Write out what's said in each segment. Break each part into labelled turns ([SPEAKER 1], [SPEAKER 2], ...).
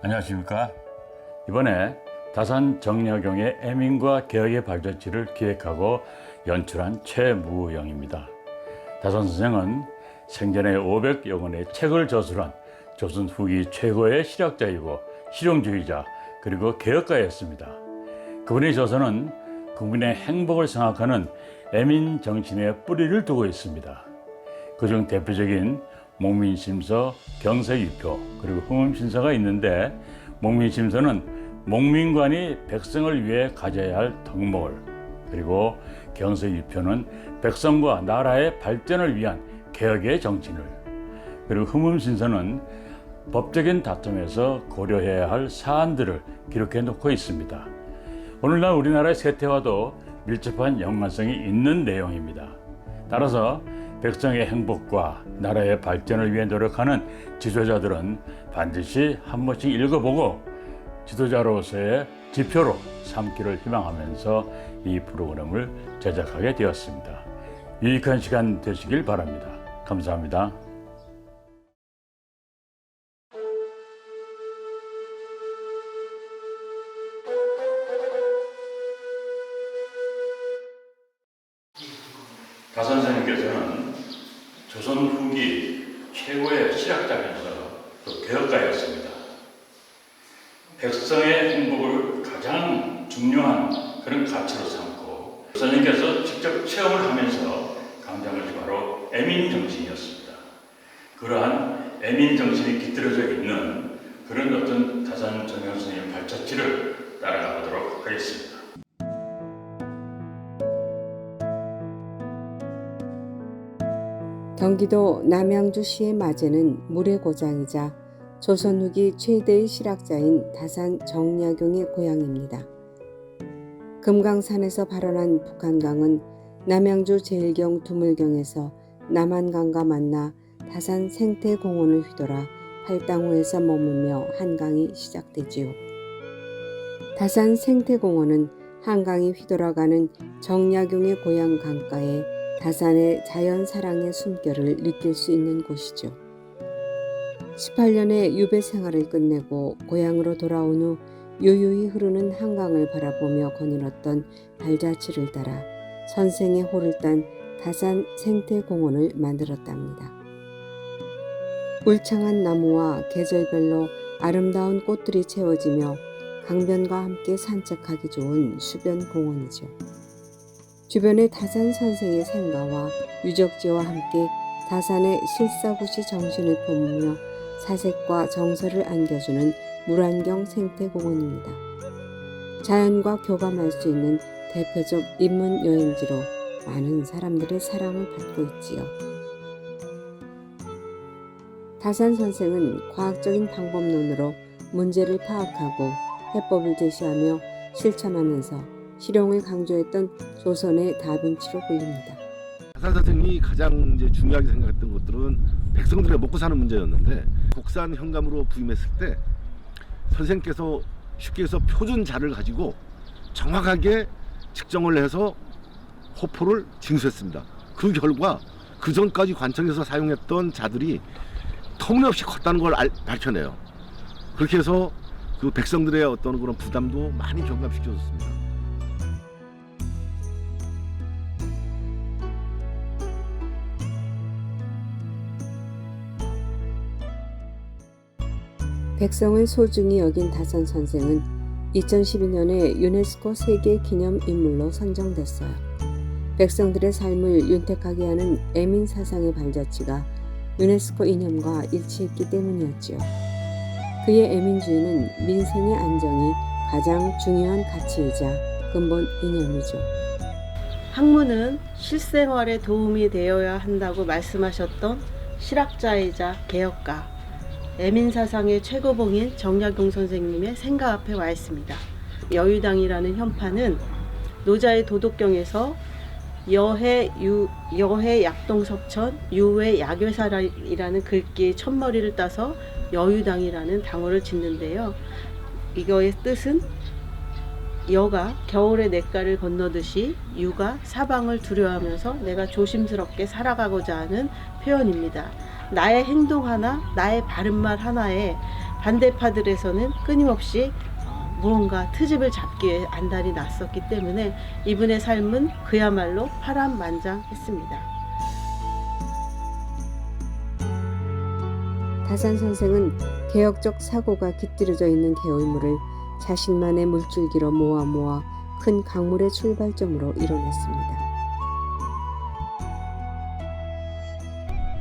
[SPEAKER 1] 안녕하십니까. 이번에 다산 정약용의 애민과 개혁의 발자취를 기획하고 연출한 최무영입니다. 다산 선생은 생전에 500여 권의 책을 저술한 조선 후기 최고의 실학자이고 실용주의자 그리고 개혁가였습니다. 그분의 저서는 국민의 행복을 생각하는 애민 정신의 뿌리를 두고 있습니다. 그중 대표적인 목민심서, 경서유표 그리고 흥음신서가 있는데, 목민심서는 목민관이 백성을 위해 가져야 할 덕목을, 그리고 경서유표는 백성과 나라의 발전을 위한 개혁의 정신을, 그리고 흥음신서는 법적인 다툼에서 고려해야 할 사안들을 기록해 놓고 있습니다. 오늘날 우리나라의 세태와도 밀접한 연관성이 있는 내용입니다. 따라서 백성의 행복과 나라의 발전을 위해 노력하는 지도자들은 반드시 한 번씩 읽어보고 지도자로서의 지표로 삼기를 희망하면서 이 프로그램을 제작하게 되었습니다. 유익한 시간 되시길 바랍니다. 감사합니다. 다산 선생님께서는 조선 후기 최고의 실학자면서 또 개혁가였습니다. 백성의 행복을 가장 중요한 그런 가치로 삼고, 선생님께서 직접 체험을 하면서 강조한 것이 바로 애민 정신이었습니다. 그러한 애민 정신이 깃들어져 있는 그런 어떤 다산 정약 선생님의 발자취를 따라가 보도록 하겠습니다.
[SPEAKER 2] 경기도 남양주시의 마제는 물의 고장이자 조선 후기 최대의 실학자인 다산 정약용의 고향입니다. 금강산에서 발원한 북한강은 남양주 제일경 두물경에서 남한강과 만나 다산 생태공원을 휘돌아 팔당호에서 머물며 한강이 시작되지요. 다산 생태공원은 한강이 휘돌아가는 정약용의 고향 강가에 다산의 자연사랑의 숨결을 느낄 수 있는 곳이죠. 18년의 유배 생활을 끝내고 고향으로 돌아온 후 요요히 흐르는 한강을 바라보며 거닐었던 발자취를 따라 선생의 호를 딴 다산 생태공원을 만들었답니다. 울창한 나무와 계절별로 아름다운 꽃들이 채워지며 강변과 함께 산책하기 좋은 수변 공원이죠. 주변에 다산 선생의 생가와 유적지와 함께 다산의 실사구시 정신을 품으며 사색과 정서를 안겨주는 물안경 생태공원입니다. 자연과 교감할 수 있는 대표적 인문 여행지로 많은 사람들의 사랑을 받고 있지요. 다산 선생은 과학적인 방법론으로 문제를 파악하고 해법을 제시하며 실천하면서 실용을 강조했던 조선의 다빈치로 불립니다.
[SPEAKER 3] 다산 선생이 가장 중요하게 생각했던 것들은 백성들의 먹고 사는 문제였는데, 국산 현감으로 부임했을 때 선생께서 쉽게 해서 표준자를 가지고 정확하게 측정을 해서 호포를 징수했습니다. 그 결과 그 전까지 관청에서 사용했던 자들이 터무니없이 컸다는 걸 밝혀내요. 그렇게 해서 그 백성들의 어떤 그런 부담도 많이 경감시켜줬습니다.
[SPEAKER 2] 백성을 소중히 여긴 다산 선생은 2012년에 유네스코 세계기념인물로 선정됐어요. 백성들의 삶을 윤택하게 하는 애민 사상의 발자취가 유네스코 이념과 일치했기 때문이었지요. 그의 애민주의는 민생의 안정이 가장 중요한 가치이자 근본 이념이죠.
[SPEAKER 4] 학문은 실생활에 도움이 되어야 한다고 말씀하셨던 실학자이자 개혁가, 애민사상의 최고봉인 정약용 선생님의 생가 앞에 와 있습니다. 여유당이라는 현파는 노자의 도덕경에서 여해 약동석천 유해 약외사라이라는 글귀의 첫머리를 따서 여유당이라는 당어를 짓는데요. 이거의 뜻은 여가 겨울의 냇가를 건너듯이 유가 사방을 두려워하면서 내가 조심스럽게 살아가고자 하는 표현입니다. 나의 행동 하나, 나의 바른말 하나에 반대파들에서는 끊임없이 무언가 트집을 잡기 위해 안달이 났었기 때문에 이분의 삶은 그야말로 파란만장했습니다.
[SPEAKER 2] 다산 선생은 개혁적 사고가 깃들여져 있는 개울물을 자신만의 물줄기로 모아 큰 강물의 출발점으로 이뤄냈습니다.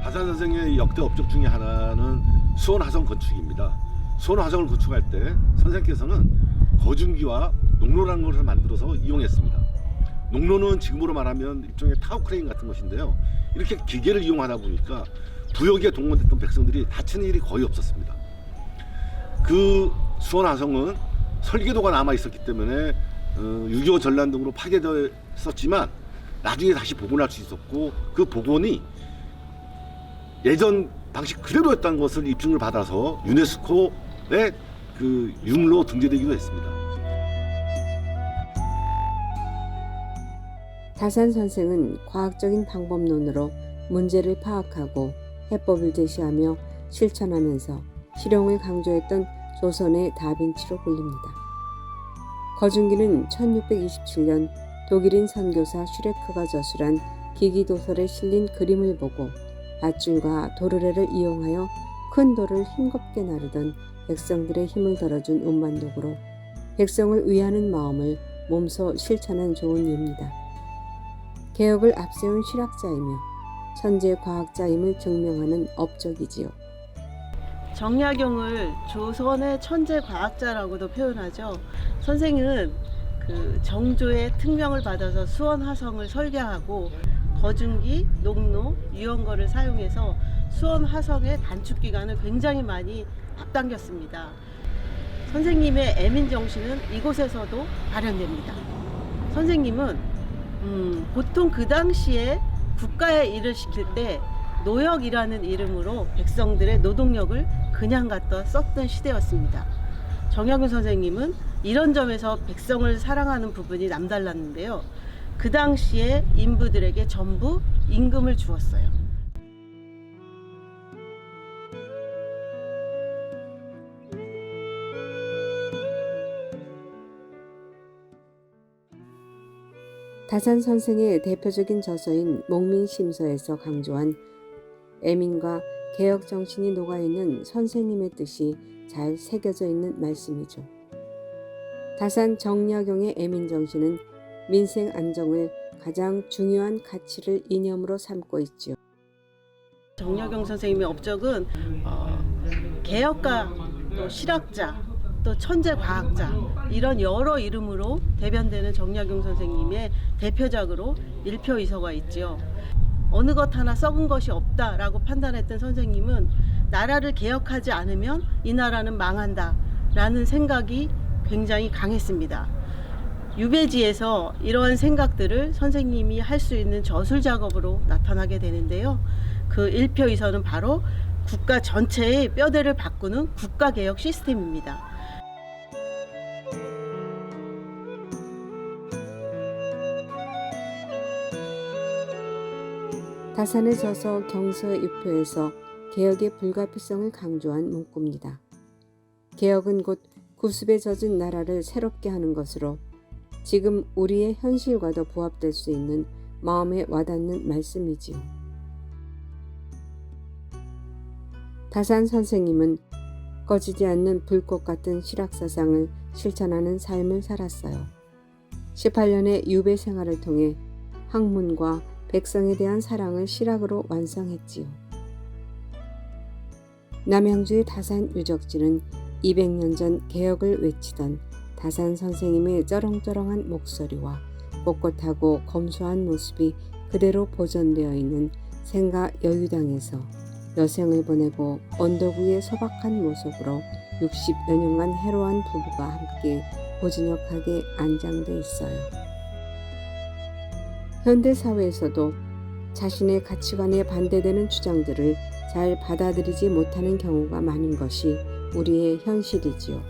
[SPEAKER 3] 다산 선생의 역대 업적 중에 하나는 수원화성 건축입니다. 수원화성을 건축할 때 선생께서는 거중기와 농로라는 것을 만들어서 이용했습니다. 농로는 지금으로 말하면 일종의 타워 크레인 같은 것인데요. 이렇게 기계를 이용하다 보니까 부여기에 동원됐던 백성들이 다치는 일이 거의 없었습니다. 그 수원화성은 설계도가 남아 있었기 때문에 6.25 전란 등으로 파괴됐었지만 나중에 다시 복원할 수 있었고, 그 복원이 예전 방식 그대로였다는 것을 입증을 받아서 유네스코의 그 융로 등재되기도 했습니다.
[SPEAKER 2] 다산 선생은 과학적인 방법론으로 문제를 파악하고 해법을 제시하며 실천하면서 실용을 강조했던 조선의 다빈치로 불립니다. 거중기는 1627년 독일인 선교사 슈레크가 저술한 기기도설에 실린 그림을 보고 밧줄과 도르래를 이용하여 큰 돌을 힘겹게 나르던 백성들의 힘을 덜어준 운반독으로 백성을 위하는 마음을 몸소 실천한 좋은 예입니다. 개혁을 앞세운 실학자이며 천재 과학자임을 증명하는 업적이지요.
[SPEAKER 4] 정약용을 조선의 천재 과학자라고도 표현하죠. 선생은 그 정조의 특명을 받아서 수원화성을 설계하고 거중기, 농로, 유연거를 사용해서 수원화성의 단축 기간을 굉장히 많이 앞당겼습니다. 선생님의 애민 정신은 이곳에서도 발현됩니다. 선생님은 보통 그 당시에 국가의 일을 시킬 때 노역이라는 이름으로 백성들의 노동력을 그냥 갖다 썼던 시대였습니다. 정약용 선생님은 이런 점에서 백성을 사랑하는 부분이 남달랐는데요. 그 당시에 인부들에게 전부 임금을 주었어요.
[SPEAKER 2] 다산 선생의 대표적인 저서인 목민심서에서 강조한 애민과 개혁 정신이 녹아있는 선생님의 뜻이 잘 새겨져 있는 말씀이죠. 다산 정약용의 애민 정신은 민생 안정을 가장 중요한 가치를 이념으로 삼고 있지요.
[SPEAKER 4] 정약용 선생님의 업적은 개혁가, 또 실학자, 또 천재 과학자 이런 여러 이름으로 대변되는 정약용 선생님의 대표작으로 일표이서가 있지요. 어느 것 하나 썩은 것이 없다라고 판단했던 선생님은 나라를 개혁하지 않으면 이 나라는 망한다라는 생각이 굉장히 강했습니다. 유배지에서 이러한 생각들을 선생님이 할 수 있는 저술 작업으로 나타나게 되는데요. 그 일표이서는 바로 국가 전체의 뼈대를 바꾸는 국가개혁 시스템입니다.
[SPEAKER 2] 다산의 저서 경서의 유표에서 개혁의 불가피성을 강조한 문구입니다. 개혁은 곧 구습에 젖은 나라를 새롭게 하는 것으로 지금 우리의 현실과도 부합될 수 있는 마음에 와닿는 말씀이지요. 다산 선생님은 꺼지지 않는 불꽃 같은 실학사상을 실천하는 삶을 살았어요. 18년의 유배 생활을 통해 학문과 백성에 대한 사랑을 실학으로 완성했지요. 남양주의 다산 유적지는 200년 전 개혁을 외치던 다산 선생님의 쩌렁쩌렁한 목소리와 꼿꼿하고 검소한 모습이 그대로 보존되어 있는 생가 여유당에서 여생을 보내고 언덕 위의 소박한 모습으로 60여 년간 해로한 부부가 함께 고즈넉하게 안장돼 있어요. 현대 사회에서도 자신의 가치관에 반대되는 주장들을 잘 받아들이지 못하는 경우가 많은 것이 우리의 현실이지요.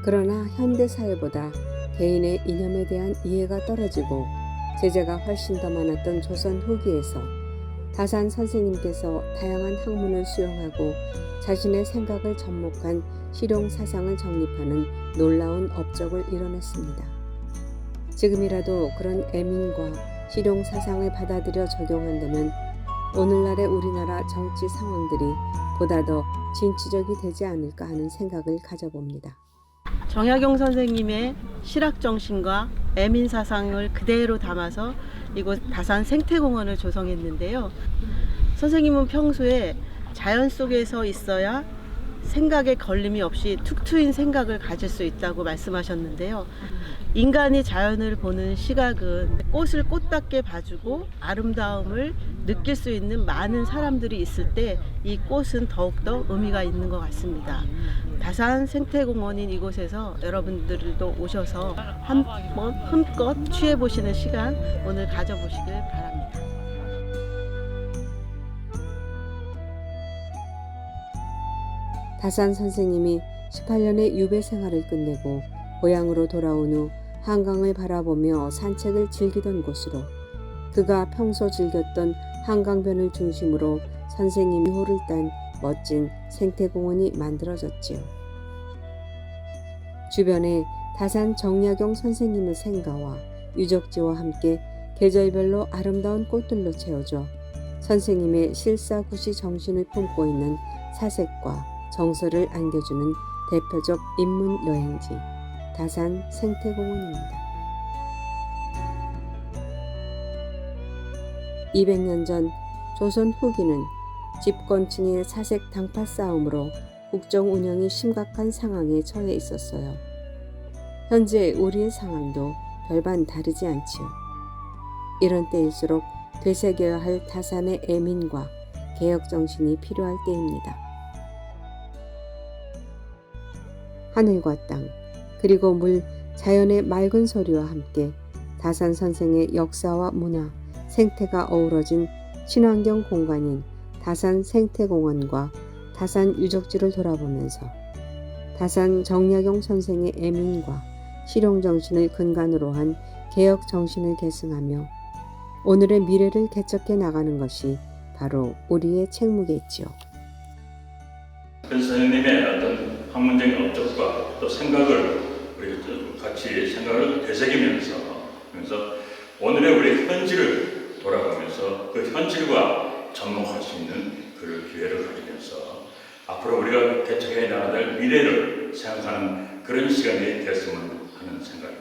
[SPEAKER 2] 그러나 현대 사회보다 개인의 이념에 대한 이해가 떨어지고 제재가 훨씬 더 많았던 조선 후기에서 다산 선생님께서 다양한 학문을 수용하고 자신의 생각을 접목한 실용 사상을 정립하는 놀라운 업적을 이뤄냈습니다. 지금이라도 그런 애민과 실용 사상을 받아들여 적용한다면 오늘날의 우리나라 정치 상황들이 보다 더 진취적이 되지 않을까 하는 생각을 가져봅니다.
[SPEAKER 4] 정약용 선생님의 실학 정신과 애민 사상을 그대로 담아서 이곳 다산 생태공원을 조성했는데요. 선생님은 평소에 자연 속에서 있어야 생각에 걸림이 없이 툭 트인 생각을 가질 수 있다고 말씀하셨는데요. 인간이 자연을 보는 시각은 꽃을 꽃답게 봐주고 아름다움을 느낄 수 있는 많은 사람들이 있을 때 이 꽃은 더욱더 의미가 있는 것 같습니다. 다산 생태공원인 이곳에서 여러분들도 오셔서 한번 흠껏 취해보시는 시간 오늘 가져보시길 바랍니다.
[SPEAKER 2] 다산 선생님이 18년의 유배 생활을 끝내고 고향으로 돌아온 후 한강을 바라보며 산책을 즐기던 곳으로 그가 평소 즐겼던 한강변을 중심으로 선생님이 호를 딴 멋진 생태공원이 만들어졌지요. 주변에 다산 정약용 선생님의 생가와 유적지와 함께 계절별로 아름다운 꽃들로 채워져 선생님의 실사구시 정신을 품고 있는 사색과 정서를 안겨주는 대표적 인문 여행지 다산 생태공원입니다. 200년 전 조선 후기는 집권층의 사색 당파 싸움으로 국정 운영이 심각한 상황에 처해 있었어요. 현재 우리의 상황도 별반 다르지 않지요. 이런 때일수록 되새겨야 할 다산의 애민과 개혁 정신이 필요할 때입니다. 하늘과 땅, 그리고 물, 자연의 맑은 소리와 함께 다산 선생의 역사와 문화, 생태가 어우러진 친환경 공간인 다산 생태공원과 다산 유적지를 돌아보면서 다산 정약용 선생의 애민과 실용정신을 근간으로 한 개혁 정신을 계승하며 오늘의 미래를 개척해 나가는 것이 바로 우리의 책무겠지요.
[SPEAKER 1] 선생님의 어떤 학문적인 업적과 또 생각을 우리 같이 생각을 되새기면서 오늘의 우리 현실을 돌아가면서 그 현실과 접목할 수 있는 그 기회를 가지면서 앞으로 우리가 개척해 나가야 될 미래를 생각하는 그런 시간이 됐으면 하는 생각입니다.